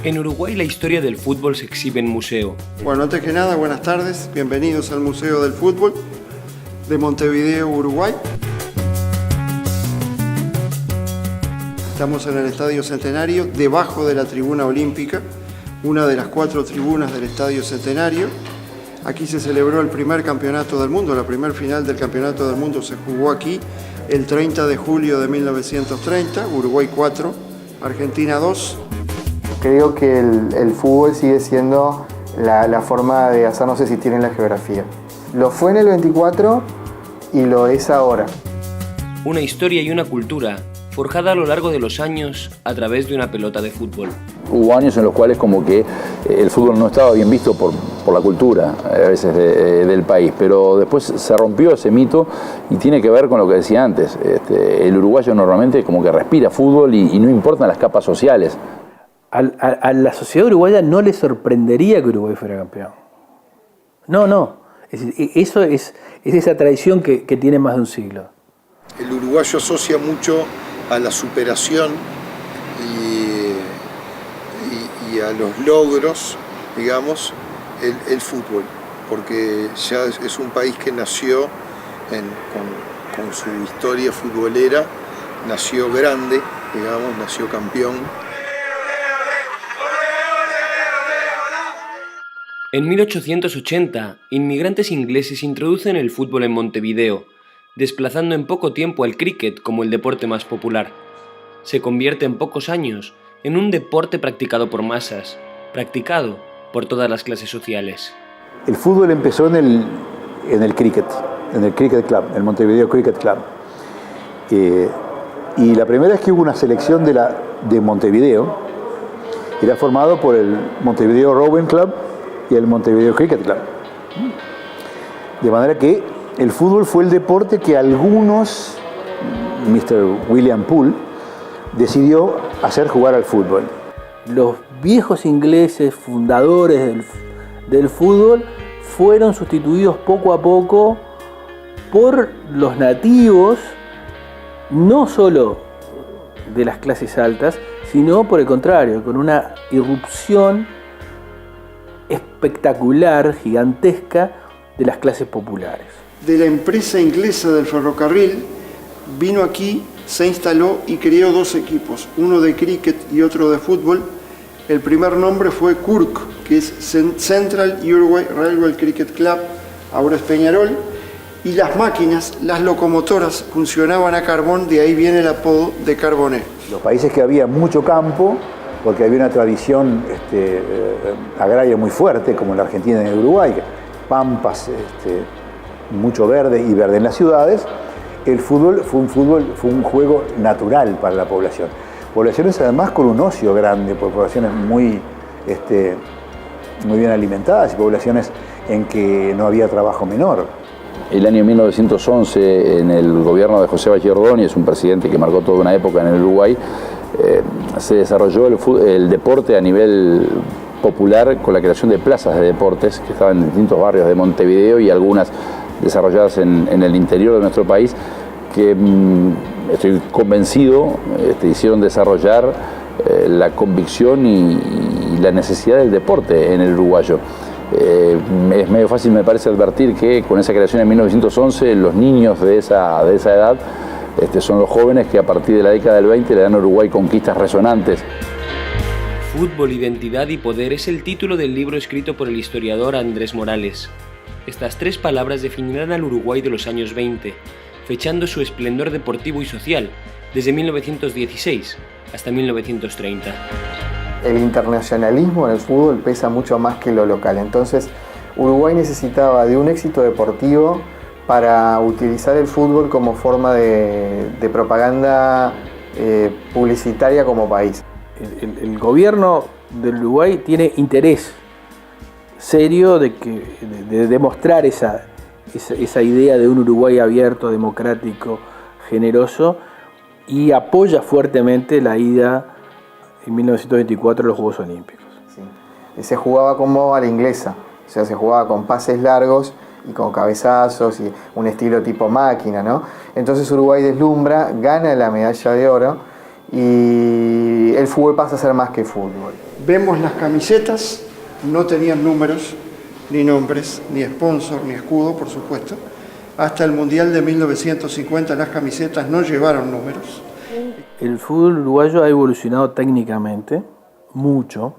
En Uruguay la historia del fútbol se exhibe en museo. Bueno, antes que nada, buenas tardes. Bienvenidos al Museo del Fútbol de Montevideo, Uruguay. Estamos en el Estadio Centenario, debajo de la tribuna olímpica, una de las 4 tribunas del Estadio Centenario. Aquí se celebró el primer campeonato del mundo, la primer final del campeonato del mundo se jugó aquí el 30 de julio de 1930, Uruguay 4, Argentina 2. Creo que el fútbol sigue siendo la forma de hacernos existir en la geografía. Lo fue en el 24 y lo es ahora. Una historia y una cultura forjada a lo largo de los años a través de una pelota de fútbol. Hubo años en los cuales como que el fútbol no estaba bien visto por la cultura a veces del país, pero después se rompió ese mito y tiene que ver con lo que decía antes. El uruguayo normalmente como que respira fútbol y no importan las capas sociales. A la sociedad uruguaya no le sorprendería que Uruguay fuera campeón. No. Eso es esa tradición que tiene más de un siglo. El uruguayo asocia mucho a la superación y a los logros, digamos, el fútbol, porque ya es un país que nació con su historia futbolera, nació grande, digamos, nació campeón. En 1880, inmigrantes ingleses introducen el fútbol en Montevideo, desplazando en poco tiempo al críquet como el deporte más popular. Se convierte en pocos años en un deporte practicado por masas, practicado por todas las clases sociales. El fútbol empezó en el cricket club, el Montevideo Cricket Club. Y la primera vez que hubo una selección de Montevideo, era formado por el Montevideo Rowing Club y el Montevideo Cricket Club. De manera que el fútbol fue el deporte que algunos, Mr. William Poole, decidió hacer jugar al fútbol. Los viejos ingleses fundadores del fútbol fueron sustituidos poco a poco por los nativos, no solo de las clases altas, sino por el contrario, con una irrupción espectacular, gigantesca, de las clases populares. De la empresa inglesa del ferrocarril, vino aquí, se instaló y creó 2 equipos, uno de cricket y otro de fútbol. El primer nombre fue CURC, que es Central Uruguay Railway Cricket Club, ahora es Peñarol, y las máquinas, las locomotoras, funcionaban a carbón, de ahí viene el apodo de Carbonero. Los países que había mucho campo, porque había una tradición agraria muy fuerte, como en la Argentina y en el Uruguay, pampas, mucho verde y verde en las ciudades, el fútbol fue un juego natural para la población. Poblaciones además con un ocio grande, poblaciones muy bien alimentadas y poblaciones en que no había trabajo menor. El año 1911, en el gobierno de José Valle Ordóñez, un presidente que marcó toda una época en el Uruguay, se desarrolló el deporte a nivel popular con la creación de plazas de deportes que estaban en distintos barrios de Montevideo y algunas desarrolladas en el interior de nuestro país, que estoy convencido hicieron desarrollar la convicción y la necesidad del deporte en el uruguayo. Es medio fácil, me parece, advertir que con esa creación en 1911 los niños de esa edad son los jóvenes que a partir de la década del 20 le dan a Uruguay conquistas resonantes. Fútbol, identidad y poder es el título del libro escrito por el historiador Andrés Morales. Estas 3 palabras definirán al Uruguay de los años 20, fechando su esplendor deportivo y social desde 1916 hasta 1930. El internacionalismo en el fútbol pesa mucho más que lo local. Entonces, Uruguay necesitaba de un éxito deportivo para utilizar el fútbol como forma de propaganda publicitaria como país. El gobierno del Uruguay tiene interés serio de demostrar esa idea de un Uruguay abierto, democrático, generoso, y apoya fuertemente la ida en 1924 a los Juegos Olímpicos. Sí. Se jugaba como a la inglesa, o sea, se jugaba con pases largos y con cabezazos y un estilo tipo máquina, ¿no? Entonces Uruguay deslumbra, gana la medalla de oro y el fútbol pasa a ser más que fútbol. Vemos las camisetas, no tenían números, ni nombres, ni sponsor, ni escudo, por supuesto. Hasta el Mundial de 1950 las camisetas no llevaron números. El fútbol uruguayo ha evolucionado técnicamente mucho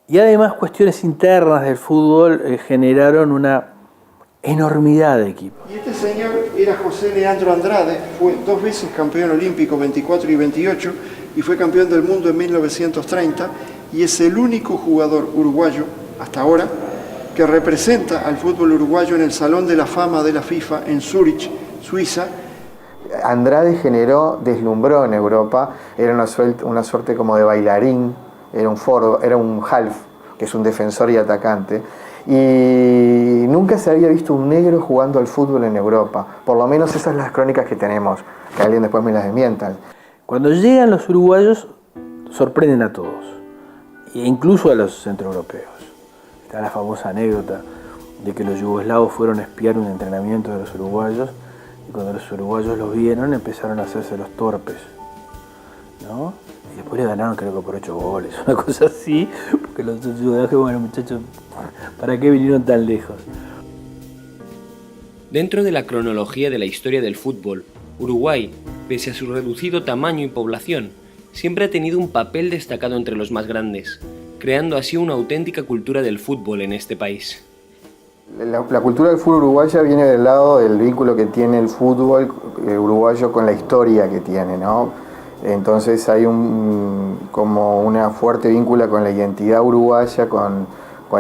y además cuestiones internas del fútbol generaron una enormidad de equipos. Y este señor era José Leandro Andrade, fue 2 veces campeón olímpico, 24 y 28, y fue campeón del mundo en 1930, y es el único jugador uruguayo, hasta ahora, que representa al fútbol uruguayo en el Salón de la Fama de la FIFA en Zúrich, Suiza. Andrade deslumbró en Europa, era una suerte como de bailarín, era un forward, era un half, que es un defensor y atacante, y nunca se había visto un negro jugando al fútbol en Europa, por lo menos esas son las crónicas que tenemos, que alguien después me las desmienta. Cuando llegan los uruguayos sorprenden a todos, e incluso a los centroeuropeos. Está la famosa anécdota de que los yugoslavos fueron a espiar un entrenamiento de los uruguayos y cuando los uruguayos los vieron empezaron a hacerse los torpes, ¿no? Y después le ganaron creo que por 8 goles, una cosa así, porque los yugoslavos, bueno muchachos, ¿para qué vinieron tan lejos? Dentro de la cronología de la historia del fútbol, Uruguay, pese a su reducido tamaño y población, siempre ha tenido un papel destacado entre los más grandes, creando así una auténtica cultura del fútbol en este país. La cultura del fútbol uruguaya viene del lado del vínculo que tiene el fútbol uruguayo con la historia que tiene, ¿no? Entonces hay como una fuerte vínculo con la identidad uruguaya, con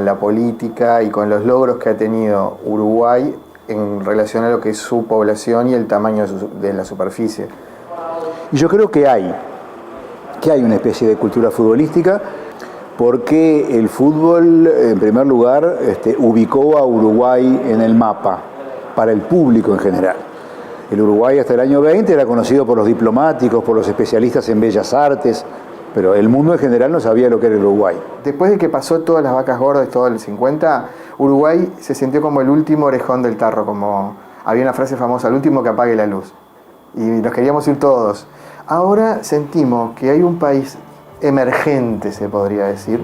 la política y con los logros que ha tenido Uruguay en relación a lo que es su población y el tamaño de la superficie. Y yo creo que hay una especie de cultura futbolística, porque el fútbol, en primer lugar, ubicó a Uruguay en el mapa, para el público en general. El Uruguay hasta el año 20 era conocido por los diplomáticos, por los especialistas en bellas artes, pero el mundo en general no sabía lo que era el Uruguay. Después de que pasó todas las vacas gordas, todo el 50, Uruguay se sintió como el último orejón del tarro, como había una frase famosa, el último que apague la luz. Y nos queríamos ir todos. Ahora sentimos que hay un país emergente, se podría decir,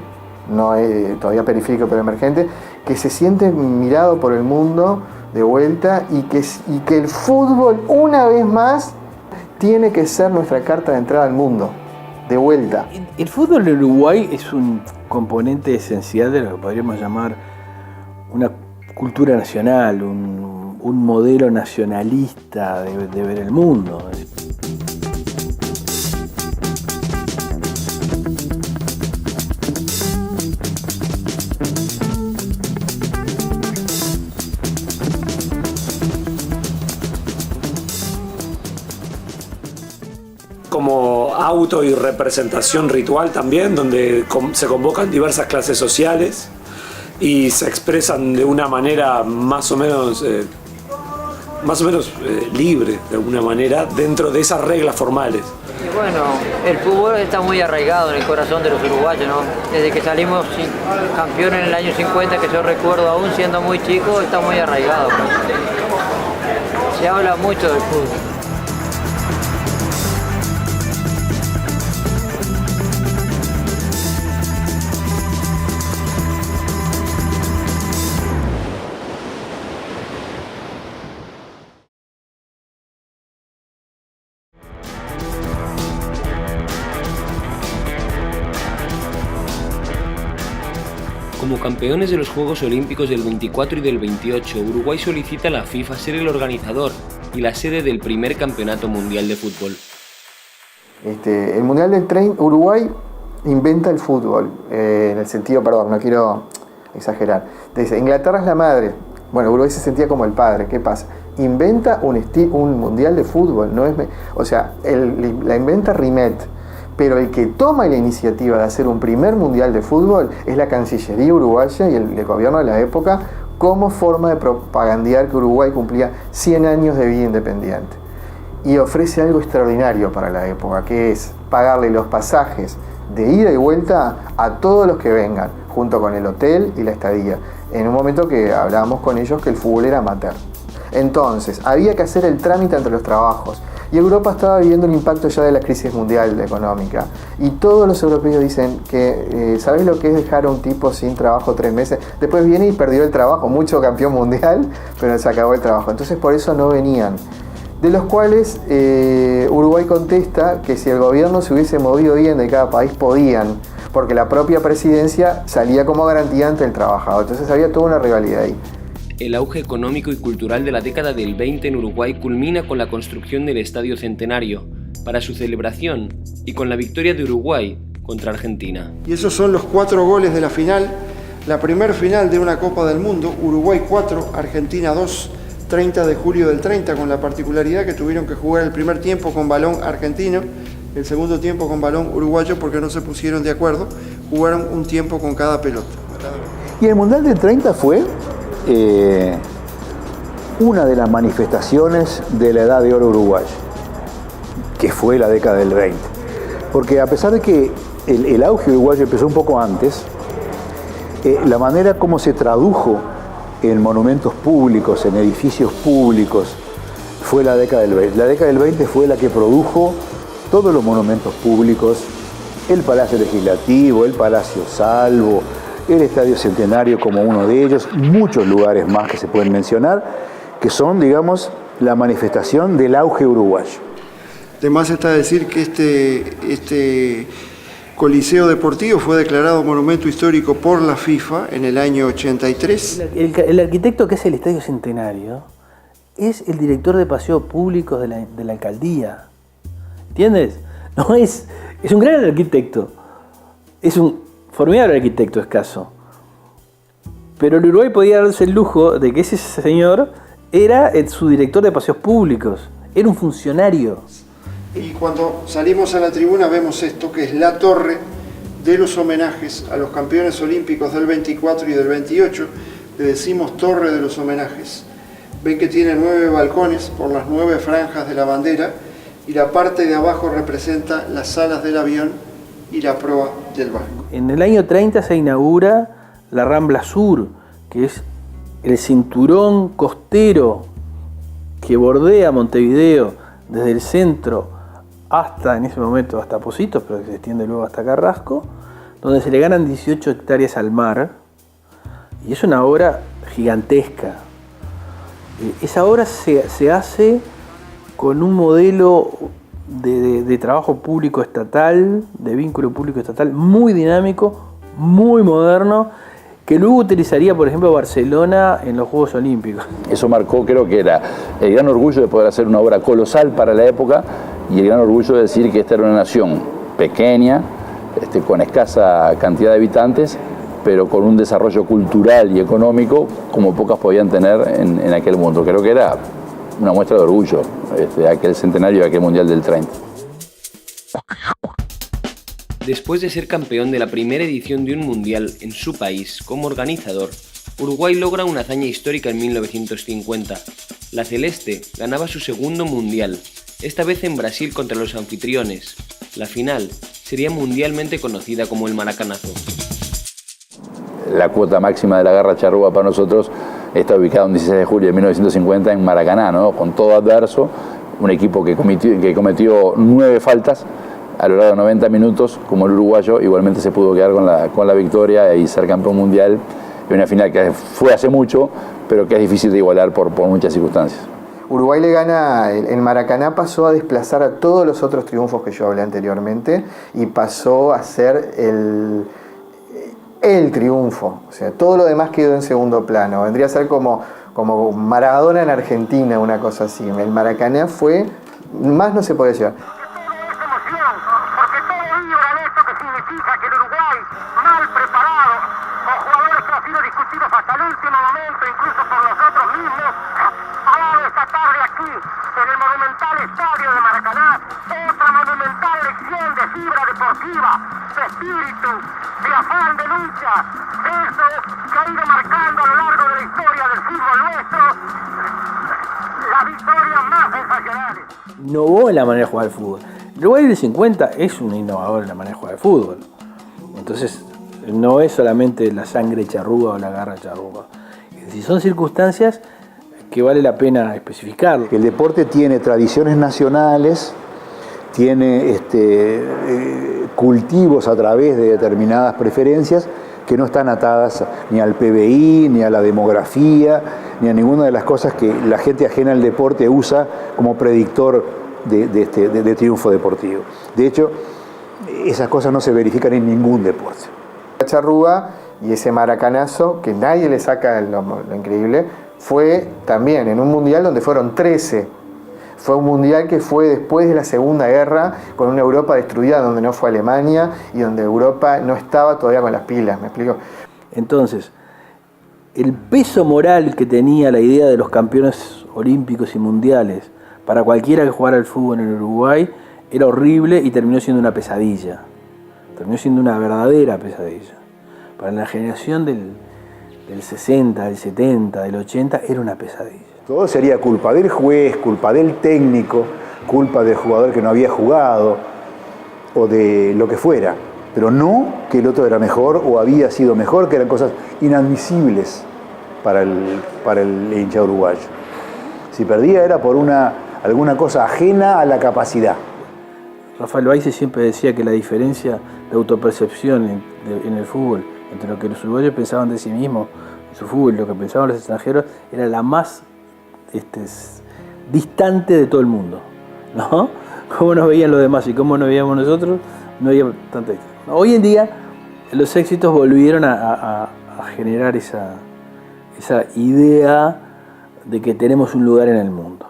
no todavía periférico pero emergente, que se siente mirado por el mundo de vuelta y que el fútbol una vez más tiene que ser nuestra carta de entrada al mundo, de vuelta. El fútbol de Uruguay es un componente esencial de lo que podríamos llamar una cultura nacional, un modelo nacionalista de ver el mundo. Como auto y representación ritual también, donde se convocan diversas clases sociales y se expresan de una manera más o menos libre, de alguna manera, dentro de esas reglas formales. Y bueno, el fútbol está muy arraigado en el corazón de los uruguayos, ¿no? Desde que salimos campeones en el año 50, que yo recuerdo aún siendo muy chico, está muy arraigado. Se habla mucho del fútbol. Como campeones de los Juegos Olímpicos del 24 y del 28, Uruguay solicita a la FIFA ser el organizador y la sede del primer campeonato mundial de fútbol. El Mundial del 30, Uruguay inventa el fútbol, en el sentido, perdón, no quiero exagerar. Dice, Inglaterra es la madre. Bueno, Uruguay se sentía como el padre. ¿Qué pasa? Inventa un mundial de fútbol, no es, o sea, la inventa Rimet. Pero el que toma la iniciativa de hacer un primer mundial de fútbol es la Cancillería uruguaya y el gobierno de la época, como forma de propagandear que Uruguay cumplía 100 años de vida independiente. Y ofrece algo extraordinario para la época, que es pagarle los pasajes de ida y vuelta a todos los que vengan, junto con el hotel y la estadía. En un momento que hablábamos con ellos que el fútbol era amateur. Entonces, había que hacer el trámite entre los trabajos. Y Europa estaba viviendo el impacto ya de la crisis mundial económica. Y todos los europeos dicen que, ¿sabes lo que es dejar a un tipo sin trabajo 3 meses? Después viene y perdió el trabajo, mucho campeón mundial, pero se acabó el trabajo. Entonces por eso no venían. De los cuales Uruguay contesta que si el gobierno se hubiese movido bien de cada país podían, porque la propia presidencia salía como garantía ante el trabajador. Entonces había toda una rivalidad ahí. El auge económico y cultural de la década del 20 en Uruguay culmina con la construcción del Estadio Centenario para su celebración y con la victoria de Uruguay contra Argentina. Y esos son los 4 goles de la final, la primer final de una Copa del Mundo, Uruguay 4, Argentina 2, 30 de julio del 30, con la particularidad que tuvieron que jugar el primer tiempo con balón argentino, el segundo tiempo con balón uruguayo porque no se pusieron de acuerdo, jugaron un tiempo con cada pelota. Y el Mundial del 30 fue una de las manifestaciones de la edad de oro uruguaya, que fue la década del 20. Porque a pesar de que el auge uruguayo empezó un poco antes, la manera como se tradujo en monumentos públicos, en edificios públicos, fue la década del 20. La década del 20 fue la que produjo todos los monumentos públicos, el Palacio Legislativo, el Palacio Salvo, el Estadio Centenario como uno de ellos, muchos lugares más que se pueden mencionar, que son, digamos, la manifestación del auge uruguayo. Además está decir que este Coliseo Deportivo fue declarado Monumento Histórico por la FIFA en el año 83. El arquitecto que hace el Estadio Centenario es el director de paseos públicos de la alcaldía. ¿Entiendes? No es un gran arquitecto. Es un formidable arquitecto escaso. Pero el Uruguay podía darse el lujo de que ese señor era su director de paseos públicos. Era un funcionario. Y cuando salimos a la tribuna vemos esto, que es la torre de los homenajes a los campeones olímpicos del 24 y del 28. Le decimos torre de los homenajes. Ven que tiene 9 balcones por las 9 franjas de la bandera y la parte de abajo representa las alas del avión y la proa del barco. En el año 30 se inaugura la Rambla Sur, que es el cinturón costero que bordea Montevideo desde el centro hasta, en ese momento, hasta Positos, pero que se extiende luego hasta Carrasco, donde se le ganan 18 hectáreas al mar, y es una obra gigantesca. Esa obra se hace con un modelo de trabajo público estatal, de vínculo público estatal, muy dinámico, muy moderno, que luego utilizaría, por ejemplo, Barcelona en los Juegos Olímpicos. Eso marcó, creo que era el gran orgullo de poder hacer una obra colosal para la época y el gran orgullo de decir que esta era una nación pequeña, con escasa cantidad de habitantes, pero con un desarrollo cultural y económico como pocas podían tener en aquel mundo. Creo que era una muestra de orgullo aquel centenario, aquel Mundial del 30. Después de ser campeón de la primera edición de un mundial en su país como organizador, Uruguay logra una hazaña histórica en 1950. La Celeste ganaba su segundo mundial, esta vez en Brasil contra los anfitriones. La final sería mundialmente conocida como el Maracanazo. La cuota máxima de la garra charrúa para nosotros está ubicada un 16 de julio de 1950 en Maracaná, ¿no? Con todo adverso, un equipo que cometió 9 faltas a lo largo de 90 minutos, como el uruguayo, igualmente se pudo quedar con la victoria y ser campeón mundial en una final que fue hace mucho, pero que es difícil de igualar por muchas circunstancias. Uruguay le gana, el Maracaná pasó a desplazar a todos los otros triunfos que yo hablé anteriormente y pasó a ser el triunfo. O sea, todo lo demás quedó en segundo plano. Vendría a ser como Maradona en Argentina, una cosa así. El Maracaná fue, más no se podía llevar. Innovó en la manera de jugar al fútbol. El Uruguay del 50 es un innovador en la manera de jugar al fútbol. Entonces, no es solamente la sangre charrúa o la garra charrúa. Si son circunstancias que vale la pena especificarlo. El deporte tiene tradiciones nacionales, tiene cultivos a través de determinadas preferencias que no están atadas ni al PBI, ni a la demografía, ni a ninguna de las cosas que la gente ajena al deporte usa como predictor de triunfo deportivo. De hecho, esas cosas no se verifican en ningún deporte. La charrúa y ese maracanazo, que nadie le saca lo increíble, fue también en un mundial donde fueron 13. Fue un mundial que fue después de la Segunda Guerra, con una Europa destruida, donde no fue Alemania y donde Europa no estaba todavía con las pilas, ¿me explico? Entonces, el peso moral que tenía la idea de los campeones olímpicos y mundiales para cualquiera que jugara al fútbol en Uruguay era horrible y terminó siendo una pesadilla. Terminó siendo una verdadera pesadilla. Para la generación del 60, del 70, del 80, era una pesadilla. Todo sería culpa del juez, culpa del técnico, culpa del jugador que no había jugado, o de lo que fuera. Pero no que el otro era mejor o había sido mejor, que eran cosas inadmisibles para el hincha uruguayo. Si perdía era por alguna cosa ajena a la capacidad. Rafael Baise siempre decía que la diferencia de autopercepción en el fútbol entre lo que los uruguayos pensaban de sí mismos en su fútbol y lo que pensaban los extranjeros era la más distante de todo el mundo, ¿no? Cómo nos veían los demás y cómo nos veíamos nosotros, no había tanta distancia. Hoy en día los éxitos volvieron a generar esa idea de que tenemos un lugar en el mundo.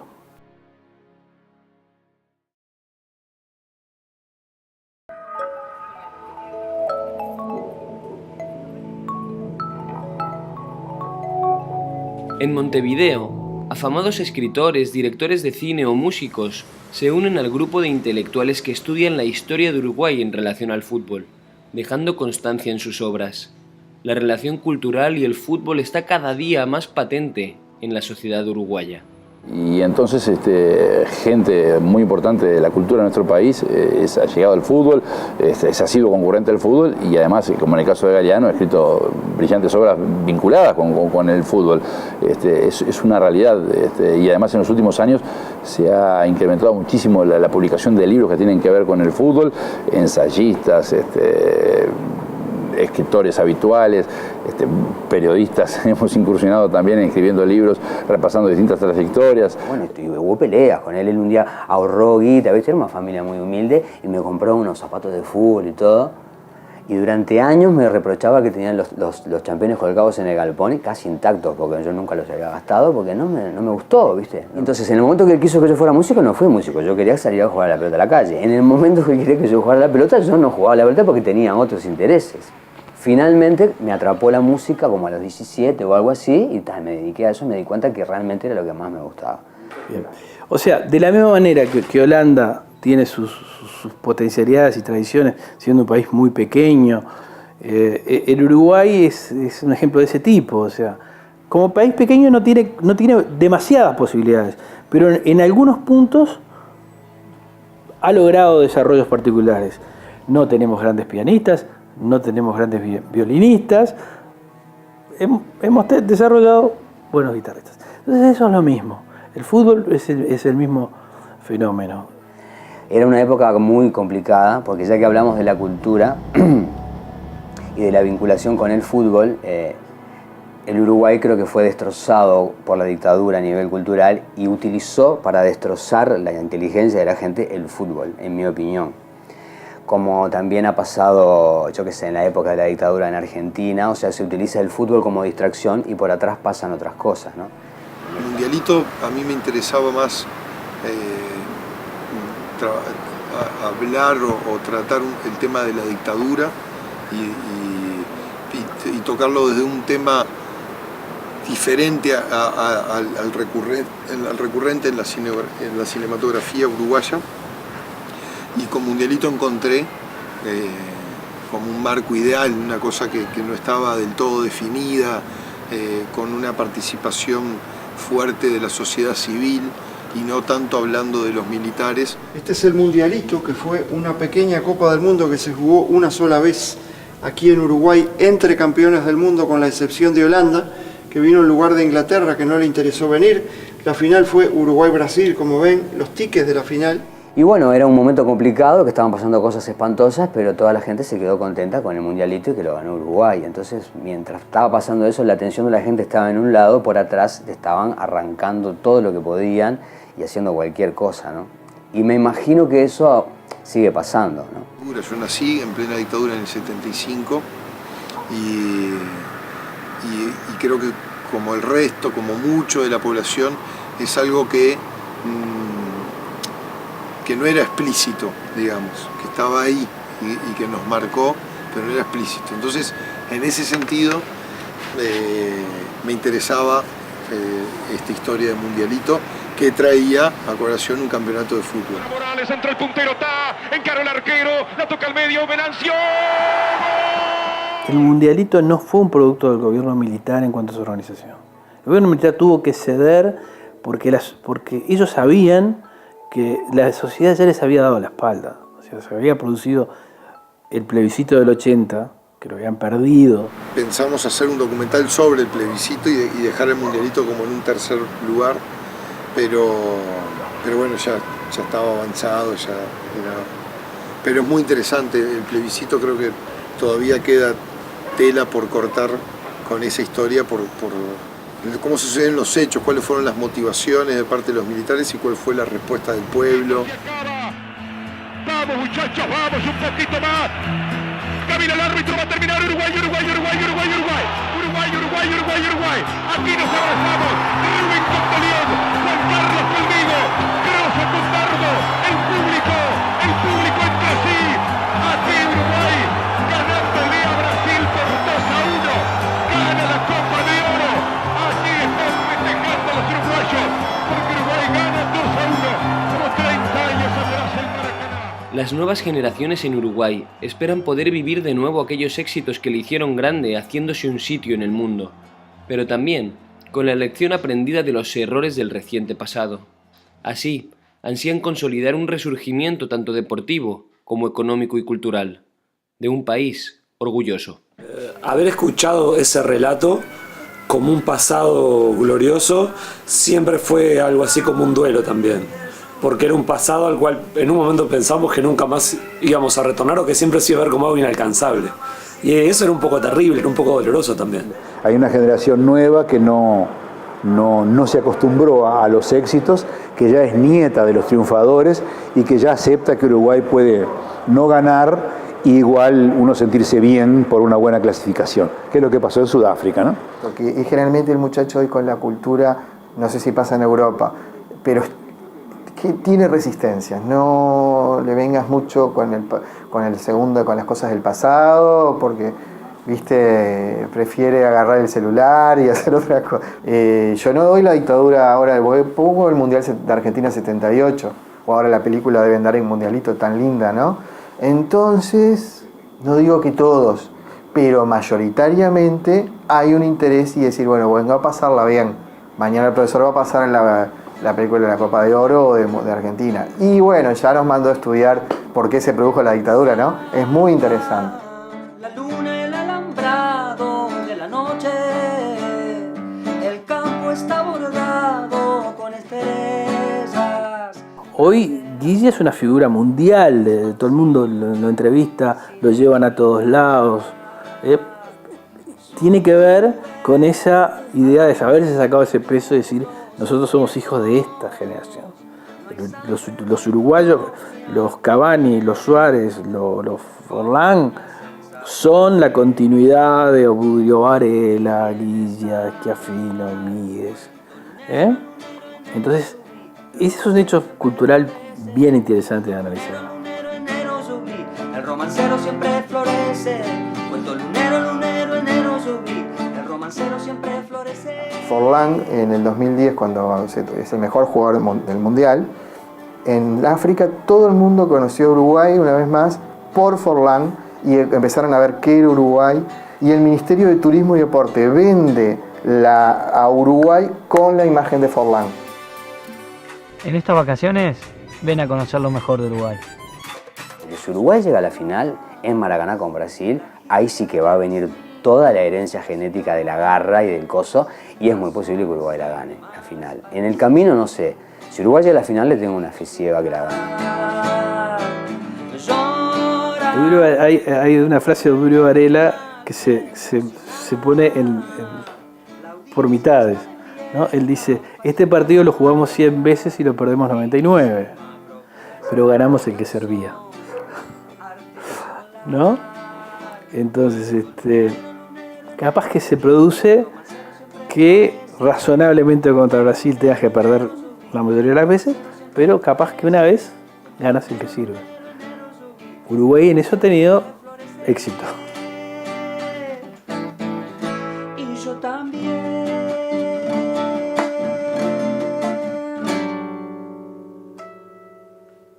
En Montevideo, afamados escritores, directores de cine o músicos se unen al grupo de intelectuales que estudian la historia de Uruguay en relación al fútbol, dejando constancia en sus obras. La relación cultural y el fútbol está cada día más patente en la sociedad uruguaya. Y entonces gente muy importante de la cultura de nuestro país ha llegado al fútbol, ha sido concurrente del fútbol y además, como en el caso de Galeano, ha escrito brillantes obras vinculadas con el fútbol. Es una realidad y además en los últimos años se ha incrementado muchísimo la publicación de libros que tienen que ver con el fútbol, ensayistas, escritores habituales, periodistas, hemos incursionado también escribiendo libros, repasando distintas trayectorias. Bueno, hubo peleas con él un día ahorró guita, ¿viste? Era una familia muy humilde y me compró unos zapatos de fútbol y todo. Y durante años me reprochaba que tenían los championes colgados en el galpón casi intactos, porque yo nunca los había gastado, porque no me gustó, ¿viste? Entonces, en el momento que él quiso que yo fuera músico, no fui músico. Yo quería salir a jugar a la pelota a la calle. En el momento que quería que yo jugara a la pelota, yo no jugaba a la pelota porque tenía otros intereses. Finalmente me atrapó la música como a los 17 o algo así y me dediqué a eso, me di cuenta que realmente era lo que más me gustaba. Bien. O sea, de la misma manera que Holanda tiene sus potencialidades y tradiciones, siendo un país muy pequeño, el Uruguay es un ejemplo de ese tipo. O sea, como país pequeño no tiene demasiadas posibilidades, pero en algunos puntos ha logrado desarrollos particulares. No tenemos grandes pianistas, no tenemos grandes violinistas, hemos desarrollado buenos guitarristas. Entonces eso es lo mismo, el fútbol es el mismo fenómeno. Era una época muy complicada, porque ya que hablamos de la cultura y de la vinculación con el fútbol, el Uruguay creo que fue destrozado por la dictadura a nivel cultural y utilizó para destrozar la inteligencia de la gente el fútbol, en mi opinión. Como también ha pasado, yo qué sé, en la época de la dictadura en Argentina, o sea, se utiliza el fútbol como distracción y por atrás pasan otras cosas, ¿no? El mundialito a mí me interesaba más hablar o tratar el tema de la dictadura y tocarlo desde un tema diferente al recurrente en la cinematografía uruguaya. Y con Mundialito encontré como un marco ideal, una cosa que no estaba del todo definida, con una participación fuerte de la sociedad civil y no tanto hablando de los militares. Este es el Mundialito, que fue una pequeña Copa del Mundo que se jugó una sola vez aquí en Uruguay entre campeones del mundo, con la excepción de Holanda, que vino en lugar de Inglaterra, que no le interesó venir. La final fue Uruguay-Brasil, como ven, los tickets de la final. Y bueno, era un momento complicado, que estaban pasando cosas espantosas, pero toda la gente se quedó contenta con el mundialito y que lo ganó Uruguay. Entonces, mientras estaba pasando eso, la atención de la gente estaba en un lado, por atrás estaban arrancando todo lo que podían y haciendo cualquier cosa, ¿no? Y me imagino que eso sigue pasando, ¿no? Yo nací en plena dictadura en el 75 y creo que como el resto, como mucho de la población, es algo que no era explícito, digamos, que estaba ahí y que nos marcó, pero no era explícito. Entonces, en ese sentido, me interesaba esta historia de mundialito que traía a colación un campeonato de fútbol. Morales, entra el puntero, encaró el arquero, la toca al medio, Venancio. El mundialito no fue un producto del gobierno militar en cuanto a su organización. El gobierno militar tuvo que ceder porque ellos sabían que la sociedad ya les había dado la espalda. O sea, se había producido el plebiscito del 80, que lo habían perdido. Pensamos hacer un documental sobre el plebiscito y dejar el mundialito como en un tercer lugar, pero bueno, ya estaba avanzado, pero es muy interesante. El plebiscito, creo que todavía queda tela por cortar con esa historia, por cómo suceden los hechos, cuáles fueron las motivaciones de parte de los militares y cuál fue la respuesta del pueblo. Vamos muchachos, vamos un poquito más. Camina el árbitro, va a terminar Uruguay, Uruguay, Uruguay, Uruguay, Uruguay. Uruguay, Uruguay, Uruguay, Uruguay. Aquí nos abrazamos. Rubén Contolión, Juan Carlos conmigo, Grosso con Dardo, el público entre sí. Aquí Uruguay, ganándole a Brasil por 2-1. Gana la Copa de Oro. Aquí están festejando los uruguayos, porque Uruguay gana 2-1. Como 30 años atrás el Maracaná. Las nuevas generaciones en Uruguay esperan poder vivir de nuevo aquellos éxitos que le hicieron grande haciéndose un sitio en el mundo, pero también con la lección aprendida de los errores del reciente pasado. Así, ansían consolidar un resurgimiento tanto deportivo como económico y cultural, de un país orgulloso. Haber escuchado ese relato como un pasado glorioso siempre fue algo así como un duelo también, porque era un pasado al cual en un momento pensamos que nunca más íbamos a retornar o que siempre se iba a ver como algo inalcanzable. Y eso era un poco terrible, era un poco doloroso también. Hay una generación nueva que no se acostumbró a los éxitos, que ya es nieta de los triunfadores y que ya acepta que Uruguay puede no ganar y igual uno sentirse bien por una buena clasificación, que es lo que pasó en Sudáfrica, ¿no? Porque generalmente el muchacho hoy con la cultura, no sé si pasa en Europa, pero que tiene resistencia. No le vengas mucho con las cosas del pasado, porque viste, prefiere agarrar el celular y hacer otra cosa. Yo no doy la dictadura ahora, pongo el Mundial de Argentina 78, o ahora la película Deben dar en Mundialito, tan linda, ¿no? Entonces, no digo que todos, pero mayoritariamente hay un interés y decir, bueno, venga a pasarla bien. Mañana el profesor va a pasar en la película de la Copa de Oro o de Argentina. Y bueno, ya nos mandó a estudiar por qué se produjo la dictadura, ¿no? Es muy interesante. La luna, el alambrado de la noche, el campo está bordado con estrellas. Hoy Guille es una figura mundial, todo el mundo lo entrevista, lo llevan a todos lados. Tiene que ver con esa idea de haberse sacado ese peso y decir, nosotros somos hijos de esta generación. Los uruguayos, los Cavani, los Suárez, los Forlán, son la continuidad de Obudio Varela, Guilla, Schiaffino, Míguez. Entonces, ese es un hecho cultural bien interesante de analizar. El romancero siempre florece, cuento lunero, enero subí, el romancero siempre florece. Forlán en el 2010, cuando es el mejor jugador del Mundial, en África todo el mundo conoció a Uruguay una vez más por Forlán y empezaron a ver qué era Uruguay, y el Ministerio de Turismo y Deporte vende a Uruguay con la imagen de Forlán. En estas vacaciones ven a conocer lo mejor de Uruguay. Si Uruguay llega a la final en Maracaná con Brasil, ahí sí que va a venir toda la herencia genética de la garra y del coso, y es muy posible que Uruguay la gane, la final. En el camino no sé, si Uruguay llega a la final le tengo una fe ciega que la gane. Hay una frase de Durio Varela que se pone por mitades, ¿no? Él dice, este partido lo jugamos 100 veces y lo perdemos 99, pero ganamos el que servía, ¿no? Entonces, capaz que se produce que razonablemente contra Brasil tengas que perder la mayoría de las veces, pero capaz que una vez ganas el que sirve. Uruguay en eso ha tenido éxito. Y yo también.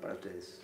Para ustedes.